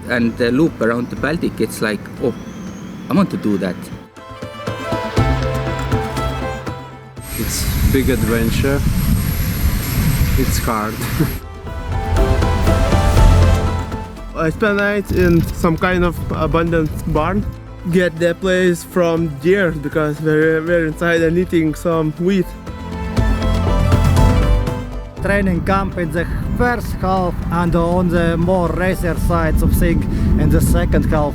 and the loop around the Baltic, it's like, oh, I want to do that. It's big adventure. It's hard. I spent night in some kind of abandoned barn. Get the place from deer because we're inside and eating some wheat. Training camp in the first half and on the more racer sides of things in the second half.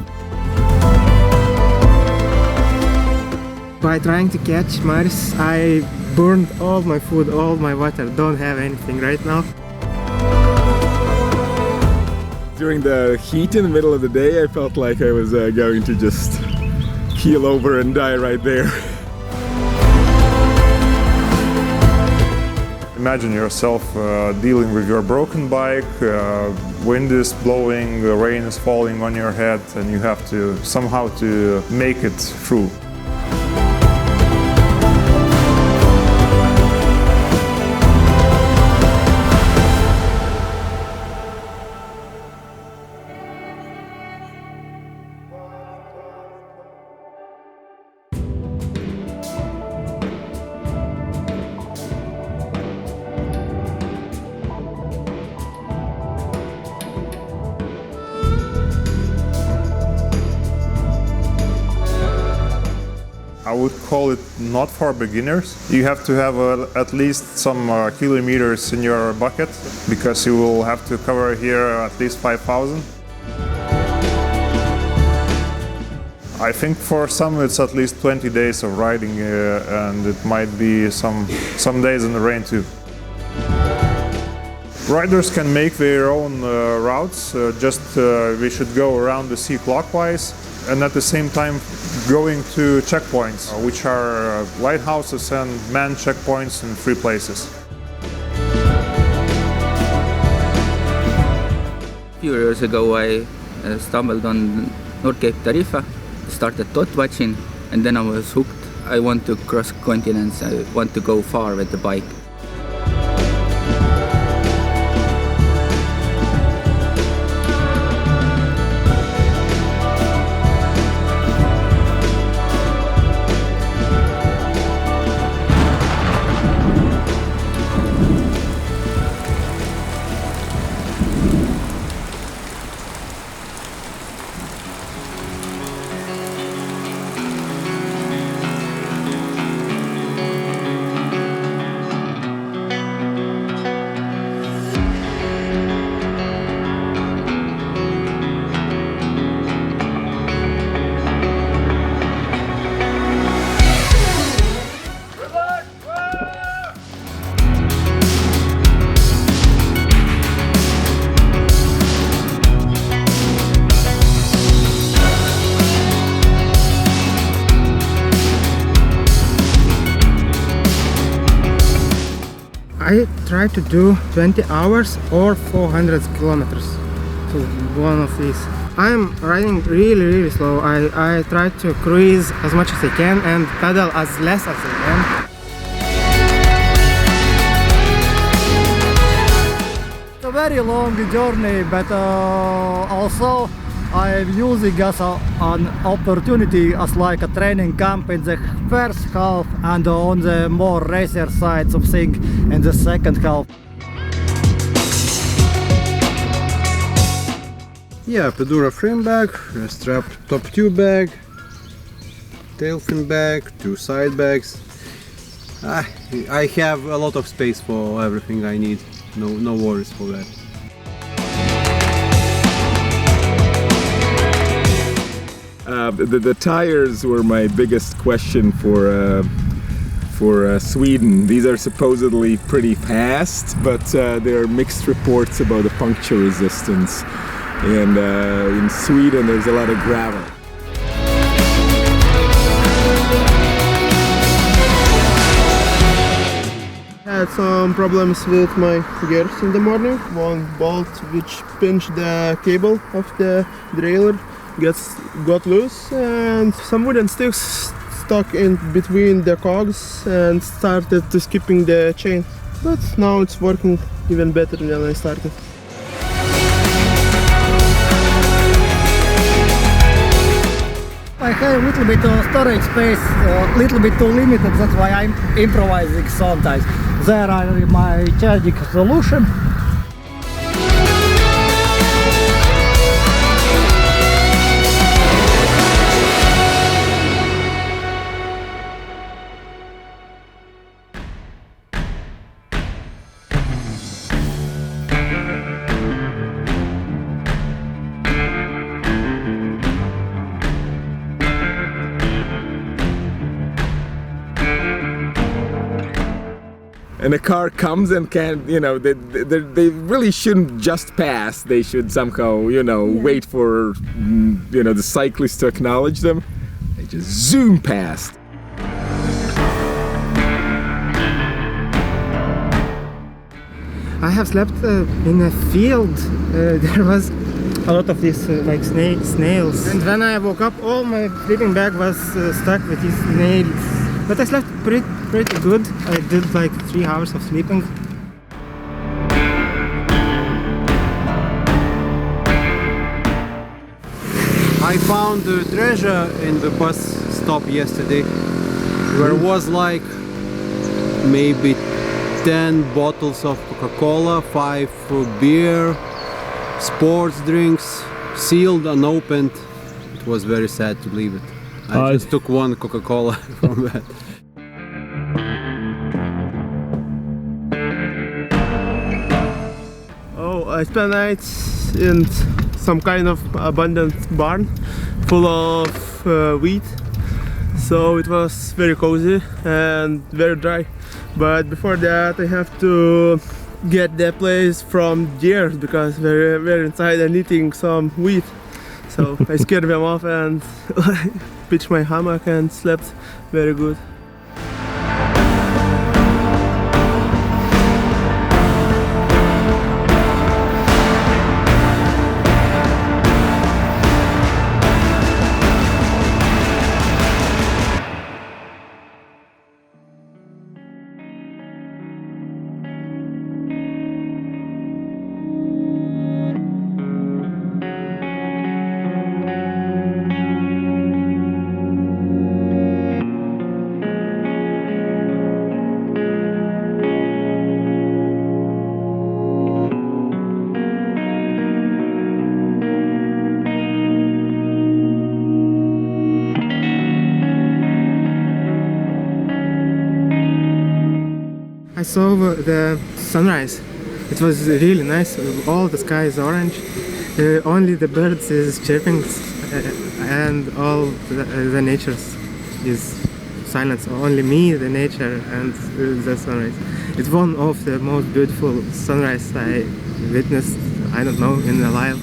By trying to catch Mars, I burned all my food, all my water. Don't have anything right now. During the heat in the middle of the day, I felt like I was going to just keel over and die right there. Imagine yourself dealing with your broken bike, wind is blowing, rain is falling on your head, and you have to somehow to make it through. I would call it not for beginners. You have to have at least some kilometers in your bucket because you will have to cover here at least 5,000. I think for some it's at least 20 days of riding and it might be some days in the rain too. Riders can make their own routes, we should go around the sea clockwise and at the same time going to checkpoints, which are lighthouses and manned checkpoints in 3 places. A few years ago I stumbled on North Cape Tarifa, started dot watching, and then I was hooked. I want to cross continents, I want to go far with the bike. I try to do 20 hours or 400 kilometers to one of these. I'm riding really slow. I try to cruise as much as I can and pedal as less as I can. It's a very long journey, but also I'm using as an opportunity as like a training camp in the first half and on the more racer sides of things in the second half. Yeah, Pedura frame bag, a strapped top tube bag, tail fin bag, 2 side bags. I have a lot of space for everything I need. No worries for that. The tires were my biggest question for Sweden. These are supposedly pretty fast, but there are mixed reports about the puncture resistance. And in Sweden there's a lot of gravel. I had some problems with my gears in the morning. One bolt which pinched the cable of the derailleur got loose and some wooden sticks stuck in between the cogs and started to skipping the chain. But now it's working even better than I started. I have a little bit of storage space, a little bit too limited, that's why I'm improvising sometimes. There are my charging solution. And a car comes and can, they really shouldn't just pass. They should somehow, wait for, the cyclist to acknowledge them. They just zoom past. I have slept in a field. There was a lot of these like snails. And when I woke up, all my sleeping bag was stuck with these snails. But I slept pretty good. I did like 3 hours of sleeping. I found the treasure in the bus stop yesterday. There was like maybe 10 bottles of Coca-Cola, 5 beer, sports drinks, sealed, unopened. It was very sad to leave it. I just took one Coca-Cola from that. Oh, I spent night in some kind of abandoned barn full of wheat. So it was very cozy and very dry. But before that I have to get that place from deers because we're inside and eating some wheat. So I scared them off and pitched my hammock and slept very good. I saw the sunrise. It was really nice. All the sky is orange. Only the birds is chirping, and all the nature is silence. Only me, the nature, and the sunrise. It's one of the most beautiful sunrise I witnessed, I don't know, in a while.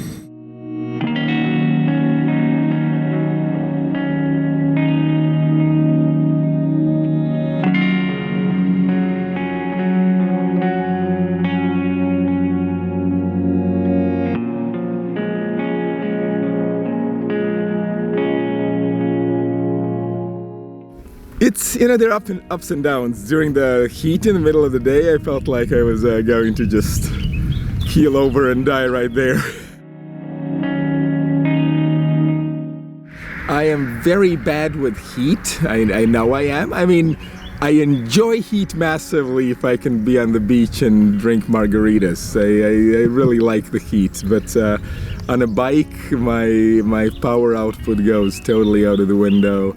It's, there are ups and downs. During the heat in the middle of the day, I felt like I was going to just keel over and die right there. I am very bad with heat. I know I am. I mean, I enjoy heat massively if I can be on the beach and drink margaritas. I really like the heat, but on a bike, my power output goes totally out of the window.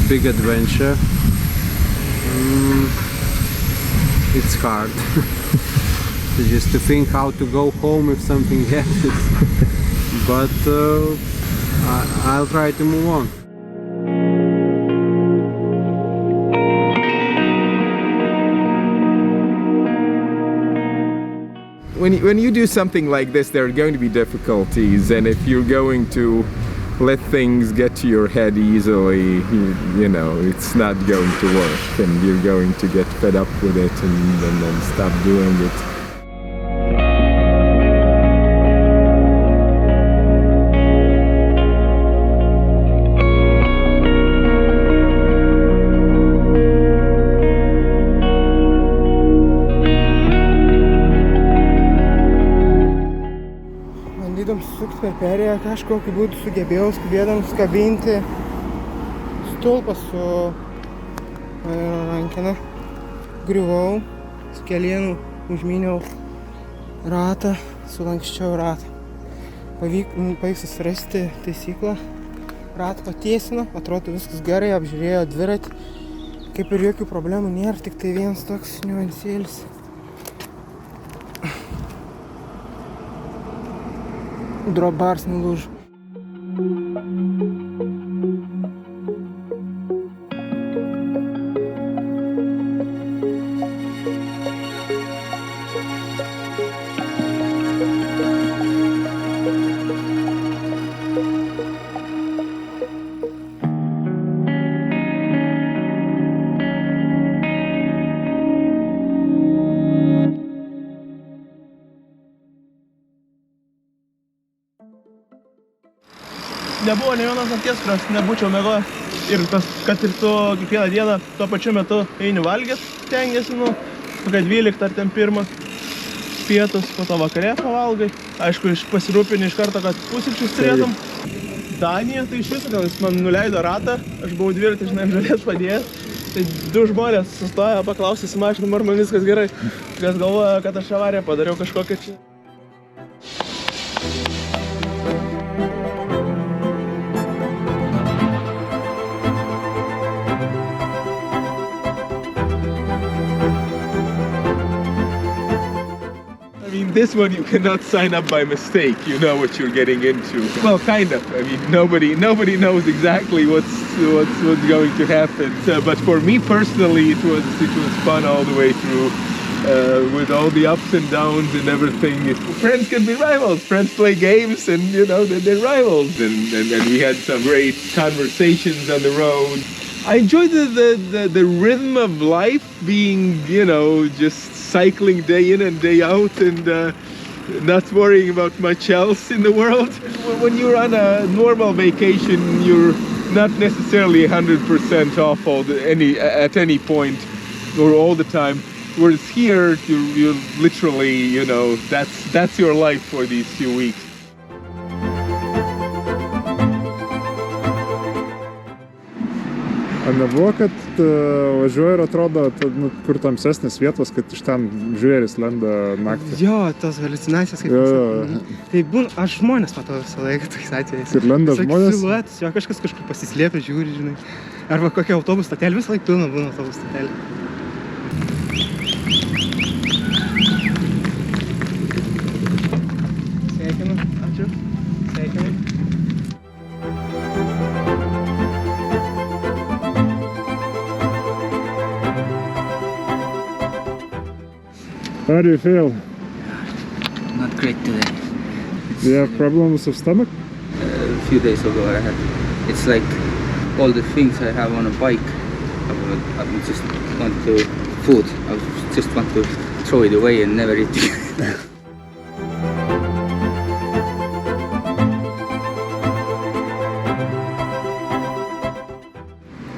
Big adventure. It's hard. Just to think how to go home if something happens. But I'll try to move on. When you do something like this, there are going to be difficulties, and if you're going to let things get to your head easily, it's not going to work, and you're going to get fed up with it and then stop doing it. bandom sukti per perėją, kažkokiu būdu sugebėjau skubėdamas kabinti stulpą su rankena. Griuvau, su kelienu užmyniau ratą, sulankščiau ratą. Pavyks susirasti taisyklą, ratą patiesino, atrodo viskas gerai, apžiūrėjo dviratį. Kaip ir jokių problemų nėra, tik tai vienas toks niuansėlis. Drop bars nulūžo. Nebuvo ne vienos nakties, kurios nebūčiau miegojęs. Ir tas, kad ir tu kiekvieną dieną tuo pačiu metu eini valgyt, stengiasi, kokia 12 ar ten 1 pietus, po to vakarė pavalgai. Aišku, pasirūpini iš karto, kad pusryčius turėtum. Danija, tai iš viso, gal jis man nuleido ratą, aš buvau dviratį, žinai, žalės padėjęs. Tai 2 žmonės sustojo, paklausė su mašinu, ar man viskas gerai. Kas galvoja, kad aš avariją padariau kažkokią čia. This one you cannot sign up by mistake. You know what you're getting into. Well, kind of. I mean, nobody knows exactly what's going to happen. But for me personally, it was fun all the way through, with all the ups and downs and everything. Friends can be rivals. Friends play games, and they're rivals. And we had some great conversations on the road. I enjoyed the rhythm of life, being just cycling day in and day out, and not worrying about much else in the world. When you're on a normal vacation, you're not necessarily 100% off at any point or all the time. Whereas here, you're literally, that's your life for these few weeks. Ar nebuvo, kad važiuoji ir atrodo, kur tamsesnės vietos, kad iš ten žvėris lenda naktį? Jo, tos haliucinacijos kaip pasakyti. Tai būna, aš žmonės matau visą laiką tokiais atvejais. Ir lenda žmonės? Siluetas, jo, kažkas kažkur pasislėpia, žiūri, žinai. Arba kokia autobus stotelė, visą laiką pilna būna autobus stotelė. Sveikinu, ačiū. Sveikinu. How do you feel? Not great today. Do you have problems with stomach? A few days ago I had. It's like all the things I have on a bike. I would just want to food. I just want to throw it away and never eat it.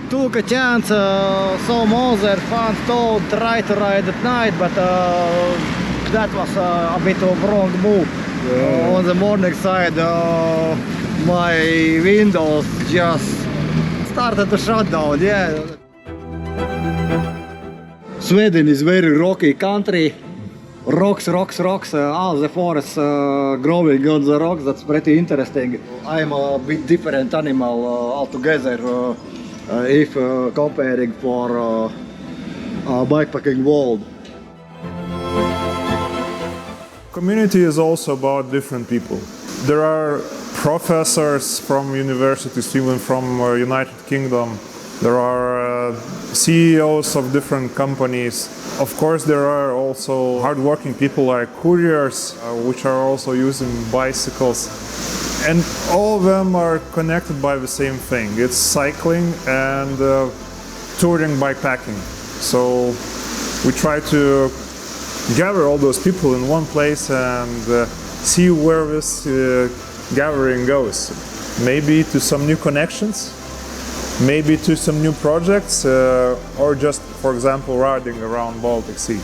Took a chance, some other fans told try to ride at night, but that was a bit of wrong move. On the morning side, my windows just started to shut down. Yeah. Sweden is very rocky country. Rocks, all the forests growing on the rocks. That's pretty interesting. I'm a bit different animal altogether. If comparing for bikepacking world. Community is also about different people. There are professors from universities, even from United Kingdom. There are CEOs of different companies. Of course, there are also hardworking people like couriers, which are also using bicycles. And all of them are connected by the same thing. It's cycling and touring bikepacking. So we try to gather all those people in one place and see where this gathering goes. Maybe to some new connections, maybe to some new projects, or just, for example, riding around Baltic Sea.